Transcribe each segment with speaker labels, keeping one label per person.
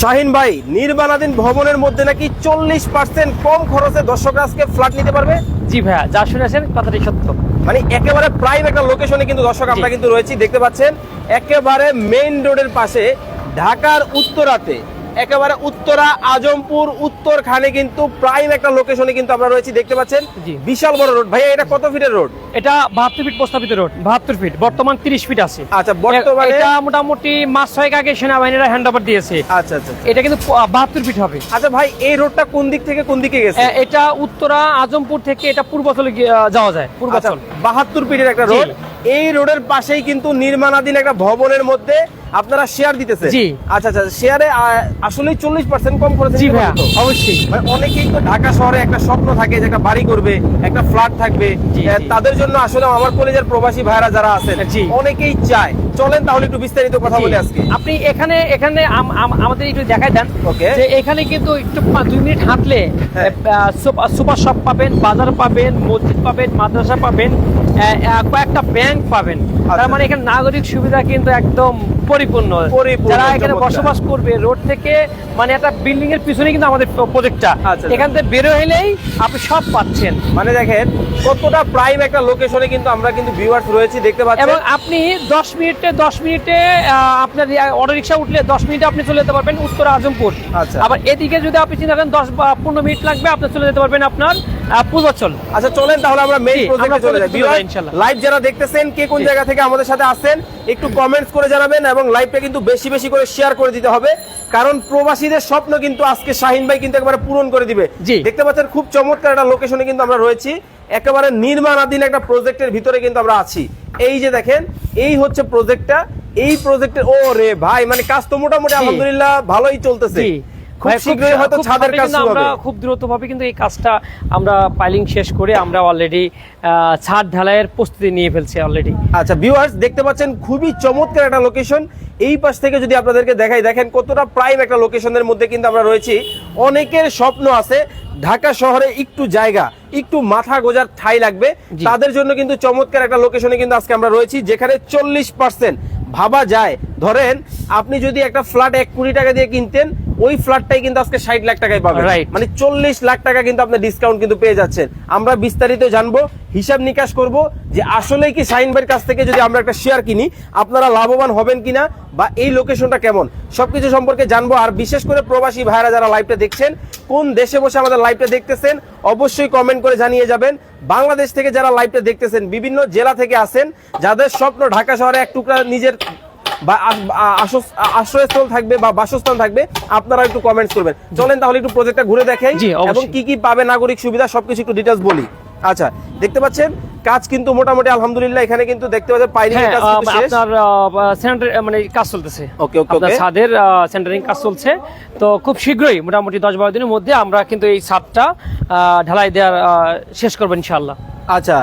Speaker 1: শাহিন ভাই, নির্মাণাধীন ভবনের মধ্যে নাকি 40% কম খরচে দর্শকরা আজকে ফ্ল্যাট নিতে পারবে।
Speaker 2: জি ভাইয়া, যা শুনেছেন কথাটি সত্য।
Speaker 1: মানে একেবারে প্রাইম একটা লোকেশনে কিন্তু দর্শক আমরা কিন্তু রয়েছি, দেখতে পাচ্ছেন একেবারে মেইন রোডের পাশে, ঢাকার উত্তরাতে, একেবারে উত্তরা আজমপুর উত্তরখানে কিন্তু প্রাইম একটা লোকেশনে কিন্তু আমরা রয়েছি, দেখতে পাচ্ছেন বিশাল বড় রোড। ভাইয়া এটা কত ফিটের রোড?
Speaker 2: এটা 72 ফিট প্রস্তাবিত রোড, 72 ফিট, বর্তমান 30 ফিট আছে।
Speaker 1: আচ্ছা, বর্তমানে
Speaker 2: এটা মোটামুটি মাস 6 আগে সেনাবাহিনীরা হ্যান্ড ওভার দিয়েছে।
Speaker 1: আচ্ছা আচ্ছা,
Speaker 2: এটা কিন্তু 72 ফিট হবে।
Speaker 1: আচ্ছা ভাই, এই রোডটা কোন দিক থেকে কোন দিকে গেছে?
Speaker 2: এটা উত্তরা আজমপুর থেকে এটা পূর্বাচলে যাওয়া যায়, পূর্বাচল।
Speaker 1: 72 ফিটের একটা রোড। এই রোডের পাশেই কিন্তু নির্মাণাধীন একটা ভবনের মধ্যে আপনারা শেয়ার দিতেছেন।
Speaker 2: জি।
Speaker 1: আচ্ছা আচ্ছা, শেয়ারে আসলে 40% কম খরচে।
Speaker 2: জি ভাইয়া, অবশ্যই।
Speaker 1: মানে অনেকেই তো ঢাকা শহরে একটা স্বপ্ন থাকে যে একটা বাড়ি করবে, একটা ফ্ল্যাট থাকবে, তাদের জন্য আসলে আমার কলেজের প্রবাসী ভাইরা যারা আছেন অনেকেই চায়। চলেন তাহলে একটু বিস্তারিত কথা বলি আজকে।
Speaker 2: আপনি এখানে আমাদের একটু দেখাই দেন যে এখানে কিন্তু একটু 2 মিনিট হাঁটলে সুপার শপ পাবেন, বাজার পাবেন, মসজিদ পাবেন, মাদ্রাসা পাবেন, কয়েকটা ব্যাংক পাবেন। তার মানে এখানে নাগরিক সুবিধা কিন্তু একদম পরিপূর্ণ। যারা এখানে বসবাস করবে, রোড থেকে মানে একটা বিল্ডিং এর পিছনে কিন্তু আমাদের প্রজেক্টটা, এখান থেকে বের হইলেই আপনি সব পাচ্ছেন।
Speaker 1: মানে দেখেন কতটা প্রাইম একটা লোকেশনে কিন্তু আমরা কিন্তু ভিউয়ার্স রয়েছি, দেখতে পাচ্ছেন।
Speaker 2: এবং আপনি 10 মিনিটে আপনার অটো রিকশা উঠলে 10 মিনিটে আপনি চলে যেতে পারবেন উত্তর আজমপুর। আবার এদিকে যদি আপনি চিন্তা করেন 10 বা 15 মিনিট লাগবে, আপনি চলে যেতে পারবেন আপনার পূর্বাচল।
Speaker 1: আচ্ছা চলেন তাহলে আমরা মেইন প্রজেক্টে চলে যাই। ভিউয়ার্স, লাইভ যারা দেখতেছেন, কে কোন জায়গা থেকে আমাদের সাথে আছেন একটু কমেন্টস করে জানাবেন, এবং লাইভটা কিন্তু বেশি বেশি করে শেয়ার করে দিতে হবে, কারণ প্রবাসীদের স্বপ্ন কিন্তু আজকে শাহিন ভাই কিন্তু একবারে পূরণ করে দিবে। দেখতে পাচ্ছেন খুব চমৎকার একটা লোকেশনে কিন্তু আমরা রয়েছি, একেবারে নির্মাণাধীন একটা প্রজেক্টের ভিতরে কিন্তু আমরা আছি। এই যে দেখেন, এই হচ্ছে প্রজেক্টটা। এই প্রজেক্টের ও রে ভাই, মানে কাজ তো মোটামুটি আলহামদুলিল্লাহ ভালোই চলতেছে। খুব শীঘ্রই হয়তো ছাদের কাজ শুরু হবে।
Speaker 2: আমরা খুব দ্রুতভাবে কিন্তু এই কাজটা আমরা পাইলিং শেষ করে আমরা অলরেডি ছাদ ঢালাইয়ের প্রস্তুতি নিয়ে ফেলছি অলরেডি।
Speaker 1: আচ্ছা ভিউয়ার্স, দেখতে পাচ্ছেন খুবই চমৎকার একটা লোকেশন। এই পাশ থেকে যদি আপনাদেরকে দেখাই, দেখেন কতটা প্রাইম একটা লোকেশনের মধ্যে কিন্তু আমরা রয়েছি। অনেকের স্বপ্ন আছে ঢাকা শহরে একটু জায়গা, একটু মাথা গোজার ঠাঁই লাগবে, তাদের জন্য কিন্তু চমৎকার একটা লোকেশনে কিন্তু আজকে আমরা রয়েছি, যেখানে 40% ভাবা যায়। ধরেন আপনি যদি একটা ফ্ল্যাট 1 কোটি টাকা দিয়ে কিনতেন, ওই ফ্ল্যাটটাই কিন্তু আজকে 60 লাখ টাকায় পাবেন। মানে 40 লাখ টাকা কিন্তু আপনি ডিসকাউন্ট কিন্তু পেয়ে যাচ্ছেন। আমরা বিস্তারিত জানবো, হিসাব নিকাশ করব যে আসলে কি শাহিন ভাইয়ের কাছ থেকে যদি আমরা একটা শেয়ার কিনি আপনারা লাভবান হবেন কিনা, বা এই লোকেশনটা কেমন, সবকিছু সম্পর্কে জানবো। আর বিশেষ করে প্রবাসী ভাইরা যারা লাইভটা দেখছেন, কোন দেশে বসে আমাদের লাইভটা দেখতেছেন অবশ্যই কমেন্ট করে জানিয়ে যাবেন। বাংলাদেশ থেকে যারা লাইভটা দেখতেছেন, বিভিন্ন জেলা থেকে আসেন, যাদের স্বপ্ন ঢাকা শহরে এক টুকরা নিজের বা আশ্রয়স্থল থাকবে বা বাসস্থান থাকবে, আপনারা একটু কমেন্টস করবেন। চলেন তাহলে একটু প্রজেক্টটা ঘুরে দেখাই এবং কি কি পাবে নাগরিক সুবিধা সবকিছু একটু ডিটেইলস বলি। আচ্ছা, দেখতে পাচ্ছেন কাজ কিন্তু মোটামুটি আলহামদুলিল্লাহ এখানে কিন্তু দেখতে পাচ্ছেন পাইলিং এর কাজ কিন্তু শেষ।
Speaker 2: আপনার সেন্টার মানে কাজ চলতেছে। ওকে ওকে, আপনার ছাদের সেন্টারিং কাজ চলছে। তো খুব শীঘ্রই মোটামুটি 10-12 দিনের মধ্যে আমরা কিন্তু এই ছাদটা ঢালাই দেওয়ার শেষ করব ইনশাআল্লাহ।
Speaker 1: আচ্ছা,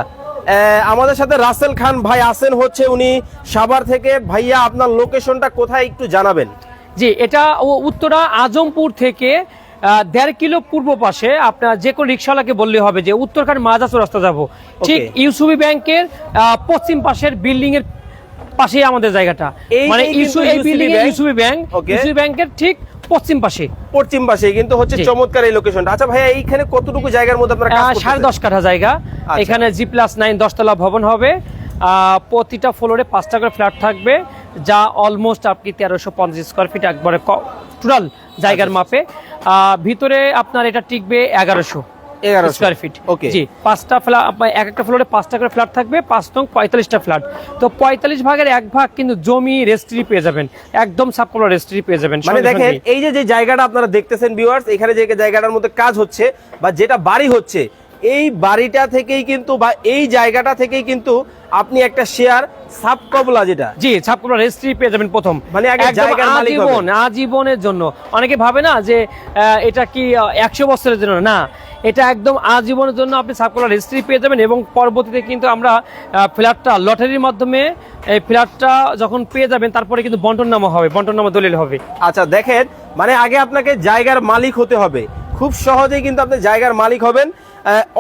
Speaker 1: আমাদের সাথে রাসেল খান ভাই আছেন, হচ্ছে উনি সাভার থেকে। ভাইয়া আপনার লোকেশনটা কোথায় একটু জানাবেন?
Speaker 2: জি, এটা উত্তরা আজমপুর থেকে 1.5 কিলো পূর্ব পাশে। আপনার যে কোনো রিক্সাওয়ালাকে বললে হবে যে উত্তরখান মাজাচুর রাস্তা যাবো, ঠিক ইউসুবি ব্যাংকের পশ্চিম পাশের বিল্ডিং এর পাশেই আমাদের জায়গাটা। মানে ইউসুবি ব্যাংকের ঠিক পশ্চিম পাশে কিন্তু হচ্ছে চমৎকার এই লোকেশনটা। আচ্ছা ভাইয়া, এইখানে কতটুকু জায়গার মধ্যে আপনারা কাজ করতেছেন? 10.5 কাঠা জায়গা। এখানে G+9 10 তলা ভবন হবে। প্রতিটা ফ্লোরে 5টা করে ফ্ল্যাট থাকবে, যা অলমোস্ট আপনি 1350 স্কয়ার ফিট একবারে টোটাল জায়গার মাপে। ভিতরে আপনার এটা টিকবে 1100 স্কয়ার ফিট। জি, 5টা ফ্ল্যাট, এক একটা ফ্লোরে 5টা করে ফ্ল্যাট থাকবে, 5 নং 45টা ফ্ল্যাট। তো 45 ভাগের 1 ভাগ কিন্তু জমি রেজিস্ট্রি পেয়ে যাবেন, একদম সাবকমপ্লেক্স রেজিস্ট্রি পেয়ে যাবেন।
Speaker 1: মানে দেখেন এই যে জায়গাটা আপনারা দেখতেছেন ভিউয়ার্স, এখানে যে জায়গাটার মধ্যে কাজ হচ্ছে বা যেটা বাড়ি হচ্ছে, এই বাড়িটা থেকেই কিন্তু বা এই জায়গাটা থেকেই কিন্তু আপনি একটা শেয়ার সাবকবলা, যেটা
Speaker 2: সাবকবলা রেজিস্ট্রি পেয়ে যাবেন প্রথম। মানে আজীবনের জন্য। অনেকে ভাবে না যে এটা কি 100 বছরের জন্য, না, এটা একদম আজীবনের জন্য আপনি সাবকবলা রেজিস্ট্রি পেয়ে যাবেন। এবং পরবর্তীতে কিন্তু আমরা ফ্ল্যাটটা লটারির মাধ্যমে, এই ফ্ল্যাটটা যখন পেয়ে যাবেন তারপরে কিন্তু বন্টননামা হবে, বন্টননামা দলিল হবে।
Speaker 1: আচ্ছা দেখেন, মানে আগে আপনাকে জায়গার মালিক হতে হবে, খুব সহজেই কিন্তু আপনি জায়গার মালিক হবেন।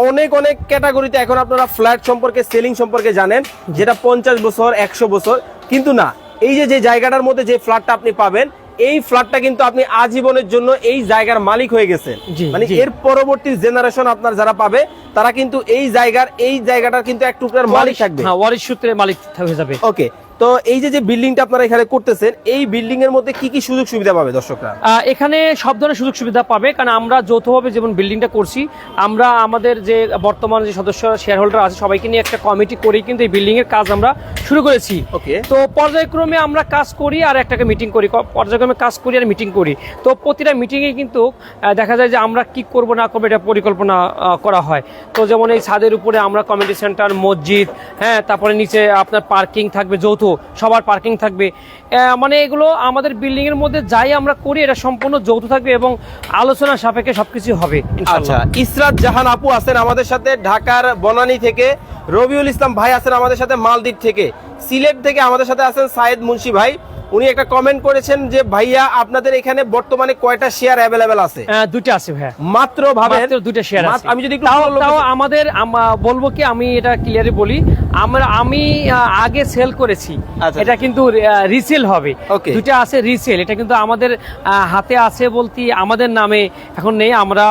Speaker 1: অনেক অনেক ক্যাটাগরিতে এখন আপনারা ফ্ল্যাট সম্পর্কে, সেলিং সম্পর্কে জানেন, যেটা 50 বছর 100 বছর, কিন্তু না, এই যে জায়গাটার মধ্যে যে ফ্ল্যাটটা আপনি পাবেন, এই ফ্ল্যাটটা কিন্তু আপনি আজীবনের জন্য এই জায়গার মালিক হয়ে গেছেন।
Speaker 2: জি,
Speaker 1: মানে
Speaker 2: জি।
Speaker 1: এর পরবর্তী জেনারেশন আপনার যারা পাবে তারা কিন্তু এই জায়গাটার কিন্তু এক টুকরার মালিক থাকবে।
Speaker 2: হ্যাঁ, ওয়ারিশ সূত্রে মালিক হয়ে যাবে।
Speaker 1: ওকে, তো এই যে বিল্ডিংটা আপনারা এখানে করতেছেন, এই বিল্ডিং এর মধ্যে কি কি সুযোগ সুবিধা পাবে দর্শকরা?
Speaker 2: এখানে সব ধরনের সুযোগ সুবিধা পাবে, কারণ আমরা যৌথভাবে যেমন বিল্ডিংটা করছি, আমরা আমাদের যে বর্তমান যে সদস্য শেয়ার হোল্ডার আছে সবাইকে নিয়ে একটা কমিটি করে কিন্তু এই বিল্ডিং এর কাজ আমরা শুরু করেছি।
Speaker 1: ওকে,
Speaker 2: তো পর্যায়ক্রমে আমরা কাজ করি আর একটাকে মিটিং করি, পর্যায়ক্রমে কাজ করি আর মিটিং করি। তো প্রতিটা মিটিংয়ে কিন্তু দেখা যায় যে আমরা কি করব না করবো এটা পরিকল্পনা করা হয়। তো যেমন এই ছাদের উপরে আমরা কমিউনিটি সেন্টার, মসজিদ, হ্যাঁ, তারপরে নিচে আপনার পার্কিং থাকবে, যৌথ সবার পার্কিং থাকবে। মানে এগুলো আমাদের বিল্ডিং এর মধ্যে যাই আমরা করি এটা সম্পূর্ণ যৌথ থাকবে এবং আলোচনা সাপেক্ষে সবকিছু হবে
Speaker 1: আচ্ছা।
Speaker 2: ইনশাআল্লাহ।
Speaker 1: ইসরাত জাহান আপু আছেন আমাদের সাথে ঢাকার বনানী থেকে, রবিউল ইসলাম ভাই আছেন আমাদের সাথে মালদ্বীপ থেকে, সিলেট থেকে আমাদের সাথে আছেন সায়েদ মুন্সি ভাই। উনি একটা কমেন্ট করেছেন যে ভাইয়া আপনাদের এখানে বর্তমানে কয়টা শেয়ার অ্যাভেলেবেল আছে?
Speaker 2: দুইটা আছে ভাইয়া,
Speaker 1: মাত্র ভাবেন,
Speaker 2: মাত্র দুইটা শেয়ার আছে।
Speaker 1: আমি যদি একটু
Speaker 2: তাও আমাদের বলবো কি, আমি এটা ক্লিয়ারলি বলি, আমি আগে সেল করেছি,
Speaker 1: আচ্ছা।
Speaker 2: এটা কিন্তু রিসেল হবে।
Speaker 1: Okay.
Speaker 2: দুইটা আছে রিসেল, এটা কিন্তু আমাদের হাতে আছে বলতে আমাদের নামে এখন নেই, আমরা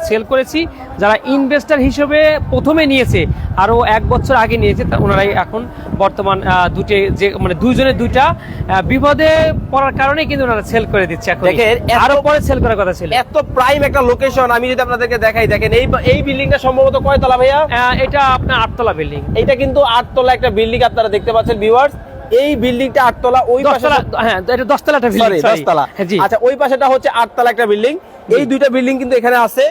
Speaker 2: সেল করেছি। যারা ইনভেস্টর হিসেবে প্রথমে নিয়েছে, আরো 1 বছর আগে নিয়েছে, ওনারাই এখন বর্তমান যে মানে দুইজনের দুইটা বিপদে পড়ার কারণে কিন্তু ওনারা সেল করে দিচ্ছে। এখন
Speaker 1: দেখেন,
Speaker 2: আরো পরে সেল করার কথা ছিল।
Speaker 1: এত প্রাইম একটা লোকেশন আমি যদি আপনাদেরকে দেখাই, দেখেন এই বিল্ডিংটা সম্ভবত কয়তলা ভাইয়া?
Speaker 2: এটা আপনার 8 তলা বিল্ডিং।
Speaker 1: এটা কিন্তু 8 তলা একটা বিল্ডিং আপনারা দেখতে পাচ্ছেন ভিউয়ার্স। এই বিল্ডিংটা 8 তলা, ওই পাশে
Speaker 2: হ্যাঁ, এটা 10 তলা একটা বিল্ডিং।
Speaker 1: 10 তলা।
Speaker 2: জি,
Speaker 1: আচ্ছা, ওই পাশেটা হচ্ছে 8 তলা একটা বিল্ডিং। এই দুইটা বিল্ডিং কিন্তু এখানে আছে,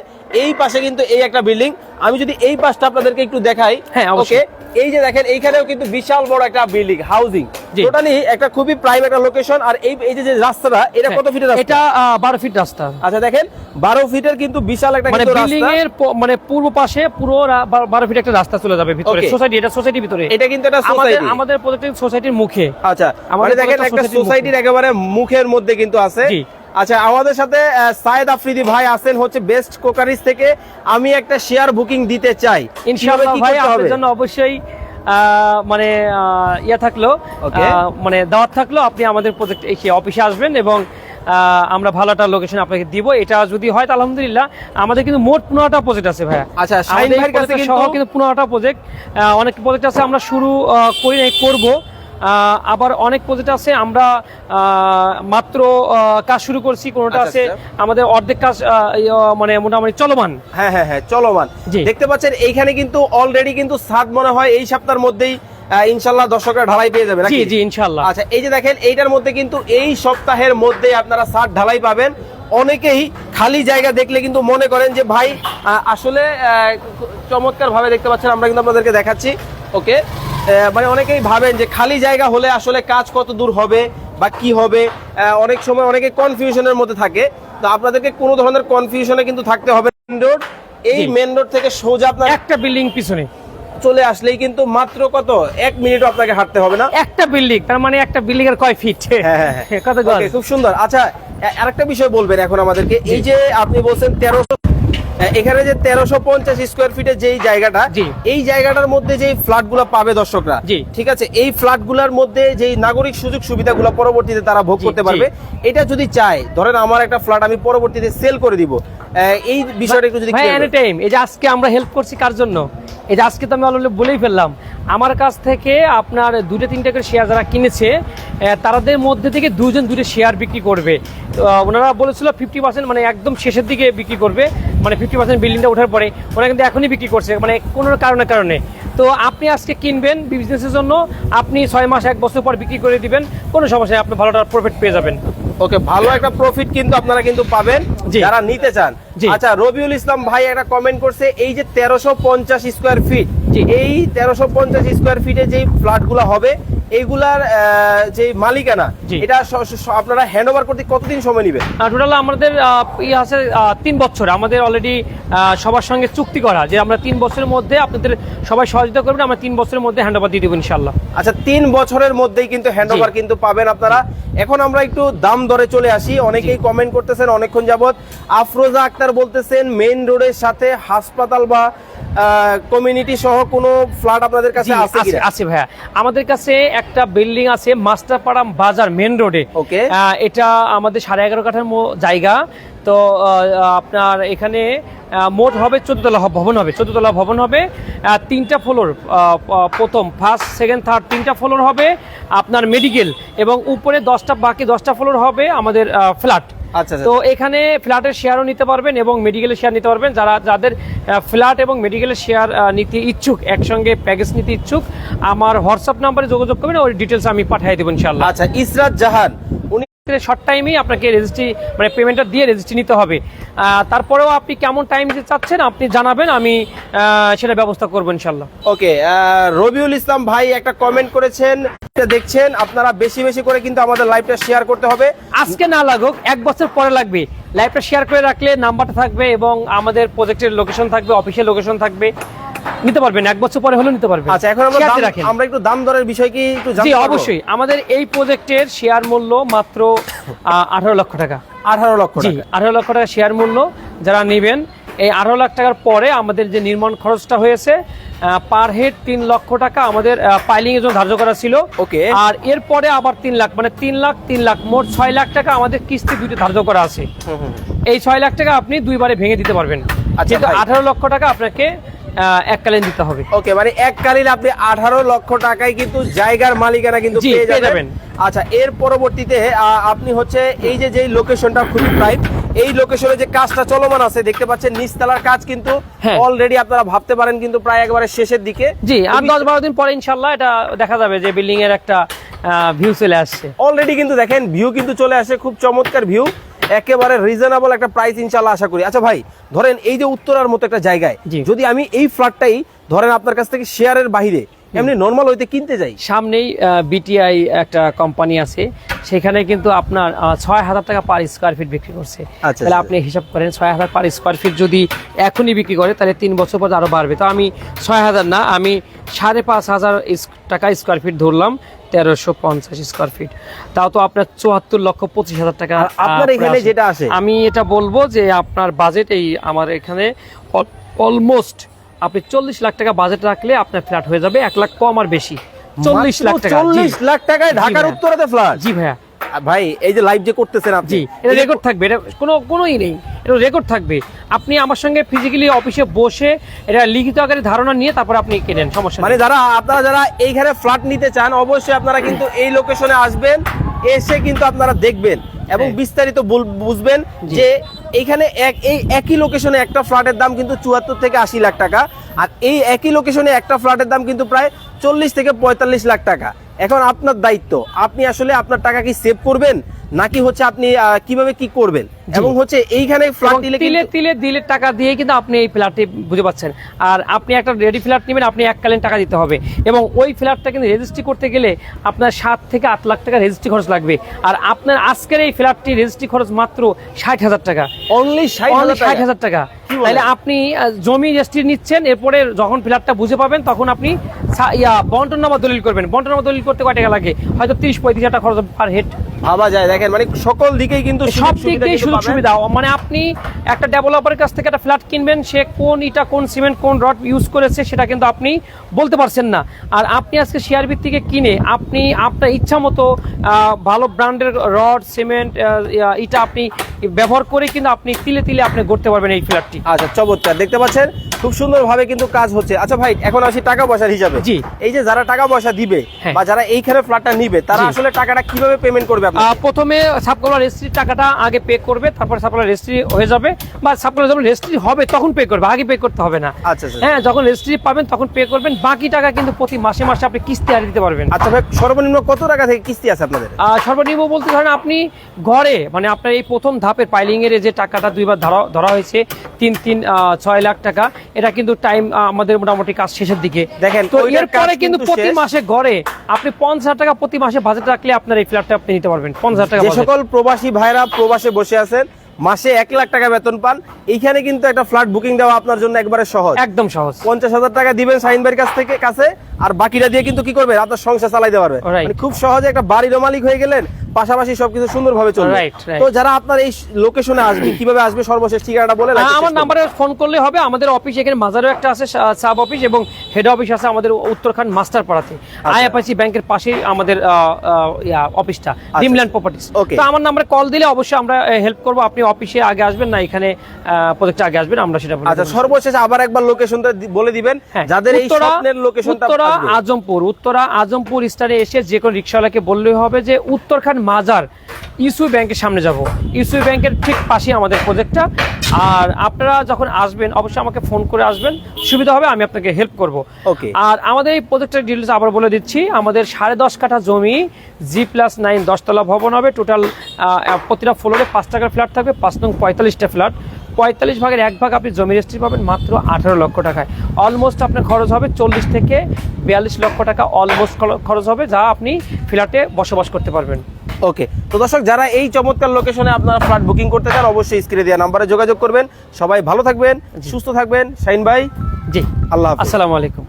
Speaker 1: এই পাশে কিন্তু এই একটা বিল্ডিং। আমি যদি এই পাশটা আপনাদেরকে একটু দেখাই,
Speaker 2: হ্যাঁ,
Speaker 1: ওকে,
Speaker 2: অবশ্যই।
Speaker 1: এই যে দেখেন এইখানেও কিন্তু বিশাল বড় একটা বিল্ডিং হাউজিং,
Speaker 2: জি।
Speaker 1: টোটালি একটা খুবই প্রাইম একটা লোকেশন। আর এই যে রাস্তাটা, এটা কত ফিটের রাস্তা?
Speaker 2: এটা 12 ফিট রাস্তা।
Speaker 1: আচ্ছা, দেখেন 12 ফিটের কিন্তু বিশাল একটা
Speaker 2: মানে
Speaker 1: কিন্তু
Speaker 2: বিল্ডিং
Speaker 1: রাস্তা।
Speaker 2: এর মানে পূর্ব পাশে পুরো 12 ফিট একটা রাস্তা চলে যাবে ভিতরে।
Speaker 1: Okay.
Speaker 2: সোসাইটি, এটা সোসাইটির ভিতরে,
Speaker 1: এটা কিন্তু একটা সোসাইটি।
Speaker 2: আমাদের প্রজেক্ট সোসাইটির মুখে।
Speaker 1: আচ্ছা,
Speaker 2: আমাদের
Speaker 1: মানে দেখেন
Speaker 2: প্রজেক্টটা
Speaker 1: একটা
Speaker 2: society-র
Speaker 1: সোসাইটির একেবারে মুখের মধ্যে কিন্তু আছে।
Speaker 2: জি।
Speaker 1: আচ্ছা, আমাদের সাথে সায়েদ আফ্রিদি ভাই আছেন হচ্ছে বেস্ট কোকারিজ থেকে। আমি একটা শেয়ার বুকিং দিতে চাই,
Speaker 2: ইনশাআল্লাহ
Speaker 1: কিভাবে কি
Speaker 2: ভাই,
Speaker 1: করতে
Speaker 2: আপনাদের
Speaker 1: হবে?
Speaker 2: জন্য অবশ্যই মানে ইয়া থাকলো,
Speaker 1: Okay.
Speaker 2: মানে দাওয়াত থাকলো, আপনি আমাদের প্রজেক্ট অফিসে আসবেন এবং আমরা ভালো একটা লোকেশন আপনাকে দিব। এটা যদি হয় তো আলহামদুলিল্লাহ। আমাদের কিন্তু মোট 15টা প্রজেক্ট আছে ভাইয়া।
Speaker 1: আচ্ছা, শাহিন ভাইয়ের কাছে
Speaker 2: কিন্তু 15টা প্রজেক্ট, অনেক প্রজেক্ট আছে আমরা শুরু করি নাই, করব। আবার অনেক প্রজেক্ট আছে আমরা মাত্র কাজ শুরু করছি, কোনটা
Speaker 1: আচ্ছা,
Speaker 2: আছে আমাদের অর্ধেক কাজ মানে মোটামুটি চলমান।
Speaker 1: হ্যাঁ হ্যাঁ হ্যাঁ, চলমান।
Speaker 2: জি।
Speaker 1: দেখতে পাচ্ছেন এইখানে কিন্তু অলরেডি কিন্তু ছাদ মনে হয় এই সপ্তাহের মধ্যেই ইনশাআল্লাহ দর্শকরা ঢালাই পেয়ে যাবে নাকি?
Speaker 2: জি জি, ইনশাআল্লাহ।
Speaker 1: আচ্ছা, এই যে দেখেন এইটার মধ্যে কিন্তু এই সপ্তাহের মধ্যেই আপনারা ছাদ ঢালাই পাবেন। অনেকেই খালি জায়গা দেখলে কিন্তু মনে করেন যে ভাই আসলে চমৎকার ভাবে দেখতে পাচ্ছেন, আমরা কিন্তু আপনাদেরকে দেখাচ্ছি। ওকে, মানে অনেকেই ভাবেন যে খালি জায়গা হলে আসলে কাজ কত দূর হবে বা কি হবে, অনেক সময় অনেকে কনফিউশনের মধ্যে থাকে। তো আপনাদেরকে কোনো ধরনের কনফিউশনে কিন্তু থাকতে হবে। মেন রোড, এই
Speaker 2: জি।
Speaker 1: মেন রোড থেকে সোজা আপনার
Speaker 2: একটা বিল্ডিং পিছনে
Speaker 1: চলে আসলেই কিন্তু মাত্র কত 1 মিনিটও আপনাকে হাঁটতে হবে না।
Speaker 2: একটা বিল্ডিং, তার মানে একটা বিল্ডিং এর কয় ফিট?
Speaker 1: হ্যাঁ হ্যাঁ হ্যাঁ।
Speaker 2: কত গজ?
Speaker 1: Okay, খুব সুন্দর। আচ্ছা, আরেকটা বিষয় বলবেন এখন আমাদেরকে, এই যে আপনি বলছেন 1300, এখানে যে 1350 স্কয়ার ফিটের যেই জায়গাটা,
Speaker 2: জি।
Speaker 1: এই জায়গাটার মধ্যে যেই ফ্ল্যাটগুলো পাবে দর্শকরা,
Speaker 2: জি।
Speaker 1: ঠিক আছে, এই ফ্ল্যাটগুলোর মধ্যে যেই নাগরিক সুযোগ সুবিধাগুলো পরবর্তীতে তারা ভোগ
Speaker 2: জি,
Speaker 1: করতে
Speaker 2: জি।
Speaker 1: পারবে, এটা যদি চায়, ধরেন আমার একটা ফ্ল্যাট আমি পরবর্তীতে সেল করে দিব, এই বিষয়টা একটু যদি
Speaker 2: ভাই
Speaker 1: clear
Speaker 2: এনি
Speaker 1: করেন।
Speaker 2: টাইম, এই যে আজকে আমরা হেল্প করছি কার জন্য, এই যে আজকে তো আমি অলরেডি বলেই ফেললাম, আমার কাছ থেকে আপনার 2-3টা করে শেয়ার যারা কিনেছে, তাদের মধ্যে থেকে 2জন শেয়ার বিক্রি করবে। ওনারা বলেছিল 50%, মানে একদম শেষের দিকে বিক্রি করবে, মানে 50% বিল্ডিংটা ওঠার পরে। ওনারা কিন্তু এখনই বিক্রি করছে, মানে কোনো কারণে। তো আপনি আজকে কিনবেন বিজনেসের জন্য, আপনি 6 মাস 1 বছর পর বিক্রি করে দিবেন, কোনো সমস্যা নেই, আপনি ভালো প্রফিট পেয়ে যাবেন।
Speaker 1: ওকে, ভালো একটা প্রফিট কিন্তু আপনারা কিন্তু পাবেন
Speaker 2: জি।
Speaker 1: যারা নিতে চান।
Speaker 2: জি।
Speaker 1: আচ্ছা, রবিউল ইসলাম ভাই একটা কমেন্ট করছে, এই যে 1350 স্কয়ার ফিট,
Speaker 2: জি।
Speaker 1: এই 1350 স্কয়ার ফিটে যেই ফ্ল্যাটগুলো হবে, এইগুলার যে মালিকানা,
Speaker 2: জি।
Speaker 1: এটা আপনারা হ্যান্ডওভার করতে কতদিন সময় নেবেন?
Speaker 2: টোটাল আমাদের আছে 3 বছর। আমাদের অলরেডি সবার সঙ্গে চুক্তি করা যে আমরা 3 বছরের মধ্যে আপনাদের সবাই সহযোগিতা করবেন, আমরা 3 বছরের মধ্যে হ্যান্ডওভার দিয়ে দেবো ইনশাআল্লাহ।
Speaker 1: আচ্ছা, 3 বছরের মধ্যেই কিন্তু হ্যান্ডওভার কিন্তু পাবেন আপনারা। এখন আমরা একটু দাম দরে চলে আসি। অনেকেই কমেন্ট করতেছেন অনেকক্ষণ যাবত। আফরোজা আক্তার বলতেছেন মেইন রোডের সাথে হাসপাতাল বা কমিউনিটি সহ কোনো ফ্ল্যাট আপনাদের কাছে আছে
Speaker 2: আছে
Speaker 1: কিনা?
Speaker 2: আছে ভাইয়া, আমাদের কাছে একটা বিল্ডিং আছে মাস্টারপাড়া বাজার মেন রোডে।
Speaker 1: ওকে।
Speaker 2: এটা আমাদের 11.5 কাঠার জায়গা। তো আপনার এখানে মোট হবে 14 তলা ভবন হবে, 14 তলা ভবন হবে। 3টা ফ্লোর, প্রথম ফার্স্ট সেকেন্ড থার্ড 3টা ফ্লোর হবে আপনার মেডিকেল, এবং উপরে বাকি 10টা ফ্লোর হবে আমাদের ফ্ল্যাট।
Speaker 1: আচ্ছা
Speaker 2: তো এখানে ফ্ল্যাটের শেয়ারও নিতে পারবেন এবং মেডিকেলের শেয়ার নিতে পারবেন। যাদের ফ্ল্যাট এবং মেডিকেলের শেয়ার নিতে ইচ্ছুক, একসঙ্গে প্যাকেজ নিতে ইচ্ছুক, আমার হোয়াটসঅ্যাপ নাম্বারে যোগাযোগ করবেন, ওই ডিটেলস আমি পাঠিয়ে দেবো ইনশাআল্লাহ।
Speaker 1: আচ্ছা, ইসরাত জাহান উনি
Speaker 2: শর্ট টাইমেই আপনাকে রেজিস্ট্রি মানে পেমেন্টটা দিয়ে রেজিস্ট্রি নিতে হবে। তারপরেও আপনি কেমন টাইম দিতে চাচ্ছেন আপনি জানাবেন, আমি সেটা ব্যবস্থা করবো ইনশাআল্লাহ।
Speaker 1: ওকে। রবিউল ইসলাম ভাই একটা কমেন্ট করেছেন, দেখছেন আপনারা বেশি বেশি করে কিন্তু আমাদের লাইভটা শেয়ার করতে হবে।
Speaker 2: আজকে না লাগুক, 1 বছর পরে লাগবে, লাইভটা শেয়ার করে রাখলে নাম্বারটা থাকবে এবং আমাদের প্রজেক্টের লোকেশন থাকবে, অফিসিয়াল লোকেশন থাকবে, নিতে পারবেন, 1 বছর পরে হলেও নিতে পারবেন।
Speaker 1: আচ্ছা, এখন আমরা একটু দাম দরের বিষয় কি একটু জানতে
Speaker 2: জি
Speaker 1: পারবো?
Speaker 2: অবশ্যই, আমাদের এই প্রজেক্টের শেয়ার মূল্য মাত্র 18 লক্ষ টাকা।
Speaker 1: 18 লক্ষ
Speaker 2: জি,
Speaker 1: টাকা।
Speaker 2: 18 লক্ষ টাকা শেয়ার মূল্য। যারা নেবেন, এই 18 লাখ টাকার পরে আমাদের যে নির্মাণ খরচটা হয়েছে পার হেড 3 লক্ষ টাকা আমাদের পাইলিং এর জন্য ধার্য করা ছিল।
Speaker 1: ওকে।
Speaker 2: আর এরপরে আবার 3 লাখ, মানে 3 লাখ মোট 6 লাখ টাকা আমাদের কিস্তি দুইটা ধার্য করা আছে। এই 6 লাখ টাকা আপনি দুইবারে ভেঙে দিতে পারবেন,
Speaker 1: আচ্ছা
Speaker 2: কিন্তু
Speaker 1: ভাই।
Speaker 2: 18 লক্ষ টাকা আপনাকে এককালীন দিতে হবে।
Speaker 1: ওকে, মানে এককালীন আপনি 18 লক্ষ টাকায় কিন্তু জায়গার মালিকানা কিন্তু
Speaker 2: জি,
Speaker 1: পেয়ে
Speaker 2: পেয়ে
Speaker 1: যাবেন।
Speaker 2: যাবেন।
Speaker 1: আচ্ছা, এর পরবর্তীতে আপনি হচ্ছে এই যে লোকেশনটা খুবই প্রাইম, এই লোকেশনে যে কাজটা চলমান আছে দেখতে পাচ্ছেন, নিচতলার কাজ কিন্তু
Speaker 2: হ্যাঁ।
Speaker 1: অলরেডি আপনারা ভাবতে পারেন কিন্তু প্রায় একেবারে শেষের দিকে।
Speaker 2: জি, আর 10-12 দিন পরে ইনশাআল্লাহ এটা দেখা যাবে যে বিল্ডিং এর একটা ভিউ চলে আসছে।
Speaker 1: অলরেডি কিন্তু দেখেন ভিউ কিন্তু চলে আসে, খুব চমৎকার ভিউ, একেবারে রিজনেবল একটা প্রাইস ইনশাআল্লাহ আশা করি। আচ্ছা ভাই, ধরেন এই যে উত্তরার মতো একটা জায়গায়
Speaker 2: জি।
Speaker 1: যদি আমি এই ফ্ল্যাটটাই ধরেন আপনার কাছ থেকে শেয়ারের বাইরে এমনি নরমাল হইতে কিনতে যাই,
Speaker 2: সামনেই বিটিআই একটা কোম্পানি আছে, সেখানে কিন্তু আপনার 6,000 টাকা পার স্কোয়ার ফিট বিক্রি করছে।
Speaker 1: আচ্ছা,
Speaker 2: তাহলে আপনি হিসাব করেন 6,000 পার স্কোয়ার ফিট যদি এখনই বিক্রি করে তাহলে 3 বছর পর আরো বাড়বে। তো আমি 6,000 না, আমি 5,500 টাকা স্কোয়ার ফিট ধরলাম, 1350 স্কোয়ার ফিট, তাও তো আপনার 74,25,000 টাকা।
Speaker 1: আর আপনার এখানে
Speaker 2: আসে।
Speaker 1: যেটা আসে,
Speaker 2: আমি এটা বলবো যে আপনার বাজেট এই আমার এখানে অলমোস্ট আপনি 40 লাখ টাকা বাজেট রাখলে আপনার ফ্ল্যাট হয়ে যাবে 1 লাখ কম আর বেশি, 40 লাখ টাকা।
Speaker 1: 40 লাখ টাকায় ঢাকার
Speaker 2: ভাইয়া।
Speaker 1: উত্তরাতে ফ্ল্যাট।
Speaker 2: জি ভাইয়া।
Speaker 1: ভাই, এই যে লাইভ যে করতেছেন আপনি,
Speaker 2: জি, এটা রেকর্ড থাকবে, এটা কোনোই নেই, এটা রেকর্ড থাকবে। আপনি আমার সঙ্গে ফিজিক্যালি অফিসে বসে এটা লিখিত আকারে ধারণা নিয়ে তারপর আপনি কেনেন, সমস্যা
Speaker 1: মানে
Speaker 2: নেই।
Speaker 1: আপনারা যারা এইখানে ফ্ল্যাট নিতে চান অবশ্যই আপনারা কিন্তু এই লোকেশনে আসবেন, এসে কিন্তু আপনারা দেখবেন এবং
Speaker 2: হ্যাঁ।
Speaker 1: বিস্তারিত বুঝবেন
Speaker 2: জি।
Speaker 1: যে এইখানে এই একই লোকেশনে একটা ফ্ল্যাটের দাম কিন্তু 74 থেকে 80 লাখ টাকা, আর এই একই লোকেশনে একটা ফ্ল্যাটের দাম কিন্তু প্রায় 40 থেকে 45 লাখ টাকা। এখন আপনার দায়িত্ব, আপনি আসলে আপনার টাকা কি সেভ করবেন নাকি হচ্ছে আপনি কিভাবে কি করবেন, এবং হচ্ছে এইখানে ফ্ল্যাট
Speaker 2: এবং তিলে দিলে টাকা দিয়ে কিন্তু আপনি এই ফ্ল্যাটটি বুঝে পাচ্ছেন। আর আপনি একটা রেডি ফ্ল্যাট নেবেন, আপনি এককালীন টাকা দিতে হবে, এবং ওই ফ্ল্যাটটা কিন্তু রেজিস্ট্রি করতে গেলে আপনার 7 থেকে 8 লাখ টাকা রেজিস্ট্রি খরচ লাগবে। আর আপনার আজকের এই ফ্ল্যাটটি রেজিস্ট্রি খরচ মাত্র 60,000 টাকা,
Speaker 1: অনলি
Speaker 2: 60,000 টাকা। তাহলে আপনি জমি রেজিস্ট্রি নিচ্ছেন, এরপরে যখন ফ্ল্যাটটা বুঝে পাবেন তখন আপনি বন্টননামা দলিল করবেন। বন্টননামা দলিল করতে কয় টাকা লাগে? হয়তো 30-35 হাজার টাকা খরচ পার হেড।
Speaker 1: ভাবা যায়, দেখেন মানে সকল দিকেই কিন্তু
Speaker 2: সব দিক দিয়ে সুযোগ সুবিধা। মানে আপনি একটা ডেভেলপারের কাছ থেকে একটা ফ্ল্যাট কিনবেন, সে কোন ইটা, কোন সিমেন্ট, কোন রড ইউজ করেছে সেটা কিন্তু আপনি বলতে পারছেন না। আর আপনি আজকে শেয়ার ভিত্তিকে কিনে আপনি আপনার ইচ্ছা মতো ভালো ব্র্যান্ডের রড, সিমেন্ট, ইটা আপনি ব্যবহার করে কিন্তু আপনি তিলে আপনি গড়তে পারবেন এই ফ্ল্যাটটি।
Speaker 1: আচ্ছা, চমৎকার, দেখতে পাচ্ছেন খুব সুন্দর ভাবে কিন্তু কাজ হচ্ছে। আচ্ছা ভাই, এখন আসি টাকা পয়সার হিসাবে।
Speaker 2: জি।
Speaker 1: এই যে যারা টাকা পয়সা দিবে
Speaker 2: হ্যাঁ।
Speaker 1: বা যারা এইখানে ফ্ল্যাটটা নিবে তারা
Speaker 2: জি।
Speaker 1: আসলে টাকাটা কিভাবে পেমেন্ট করবে?
Speaker 2: প্রথমে সাবকলার রেজিস্ট্রির টাকাটা আগে পে করবে, তারপর সাবকলার রেজিস্ট্রি হয়ে যাবে, বা সাবকলার যখন রেজিস্ট্রি হবে তখন পে করবে, আগে পে করতে হবে না।
Speaker 1: আচ্ছা, আচ্ছা।
Speaker 2: হ্যাঁ, যখন রেজিস্ট্রি পাবেন তখন পে করবেন, বাকি টাকা কিন্তু প্রতি মাসে মাসে আপনি কিস্তি আর দিতে পারবেন।
Speaker 1: আচ্ছা ভাই, সর্বনিম্ন কত টাকা থেকে কিস্তি আছে আপনাদের?
Speaker 2: সর্বনিম্ন বলতে ধরেন আপনি ঘরে, মানে আপনার এই প্রথম ধাপের পাইলিং এর যে টাকাটা দুইবার ধরা হয়েছে 6 লাখ টাকা, এটা কিন্তু টাইম আমাদের মোটামুটি কাজ শেষের দিকে।
Speaker 1: দেখেন,
Speaker 2: তো
Speaker 1: ওইটার
Speaker 2: এরপরে
Speaker 1: কাজ
Speaker 2: কিন্তু
Speaker 1: কিন্তু
Speaker 2: প্রতি
Speaker 1: শেষ।
Speaker 2: মাসে ঘরে আপনি 50,000 টাকা প্রতি মাসে বাজেট রাখলে আপনার এই ফ্ল্যাটটা আপনি নিতে পারবেন। 50,000 টাকা
Speaker 1: যে
Speaker 2: budget।
Speaker 1: সকল প্রবাসী ভাইরা প্রবাসে বসে আছেন, মাসে 1 লাখ টাকা বেতন পান, এইখানে কিন্তু একটা ফ্ল্যাট বুকিং দেওয়া আপনার জন্য একবারে সহজ।
Speaker 2: একদম সহজ।
Speaker 1: 50,000 টাকা দিবেন শাহিন ভাইয়ের কাছে, আর বাকিটা দিয়ে কিন্তু কি করবেন, আপনার সংসার চালাইতে পারবেন।
Speaker 2: Right.
Speaker 1: মানে খুব সহজে একটা বাড়ির মালিক হয়ে গেলেন, পাশাপাশি সবকিছু সুন্দরভাবে চলবে।
Speaker 2: Right, right.
Speaker 1: তো যারা আপনার এই লোকেশনে আসবে কিভাবে আসবে সর্বশেষ ঠিকানাটা বলে রাখতে
Speaker 2: আমার
Speaker 1: চেষ্টা করবেন।
Speaker 2: নাম্বারে ফোন করলে হবে। আমাদের অফিস এখানে মাজারও একটা আছে, সাব অফিস, এবং হেড অফিস আছে আমাদের উত্তরখান মাস্টার পাড়াতে। আইএফআইসি ব্যাংকের পাশেই আমাদের অফিসটা, ড্রিমল্যান্ড প্রপার্টিজ।
Speaker 1: Okay.
Speaker 2: তো আমার নাম্বারে কল দিলে অবশ্যই আমরা হেল্প করব। আপনি অফিসে আগে আসবেন না এখানে প্রজেক্টে আগে আসবেন, আমরা সেটা বলে
Speaker 1: আচ্ছা,
Speaker 2: দেব।
Speaker 1: সর্বশেষ আবার একবার লোকেশনটা বলে দিবেন
Speaker 2: হ্যাঁ,
Speaker 1: যাদের এই স্বপ্নের লোকেশনটা
Speaker 2: উত্তরা আজমপুর স্টারে এসে যে কোনো রিক্সাওয়ালাকে বললেই হবে যে উত্তরখান মাজার ইউসিবি ব্যাংকের সামনে যাব। ইউসিবি ব্যাংকের ঠিক পাশে আমাদের প্রজেক্টটা। আর আপনারা যখন আসবেন অবশ্যই আমাকে ফোন করে আসবেন, সুবিধা হবে, আমি আপনাকে হেল্প করব।
Speaker 1: Okay.
Speaker 2: আর আমাদের এই প্রজেক্টের ডিটেলস আবার বলে দিচ্ছি। আমাদের 10.5 কাঠা জমি, G+9 10তলা ভবন হবে। টোটাল প্রতিটা ফ্লোরে 5 টাকার ফ্ল্যাট থাকবে, 5 নং 45টা ফ্ল্যাট। 45 ভাগের 1 ভাগ আপনি জমি রেজিস্ট্রি পাবেন মাত্র 18 লক্ষ টাকায়। অলমোস্ট আপনার খরচ হবে 40 থেকে 42 লক্ষ টাকা অলমোস্ট খরচ হবে, যা আপনি ফ্ল্যাটে বসবাস করতে পারবেন।
Speaker 1: ওকে, তো দর্শক যারা এই চমৎকার লোকেশনে আপনারা ফ্ল্যাট বুকিং করতে চান অবশ্যই স্ক্রিনে দেওয়া নাম্বারে যোগাযোগ করবেন। সবাই ভালো থাকবেন, সুস্থ থাকবেন। শাহিন ভাই,
Speaker 2: জি,
Speaker 1: আল্লাহ হাফেজ।
Speaker 2: আসসালামু আলাইকুম।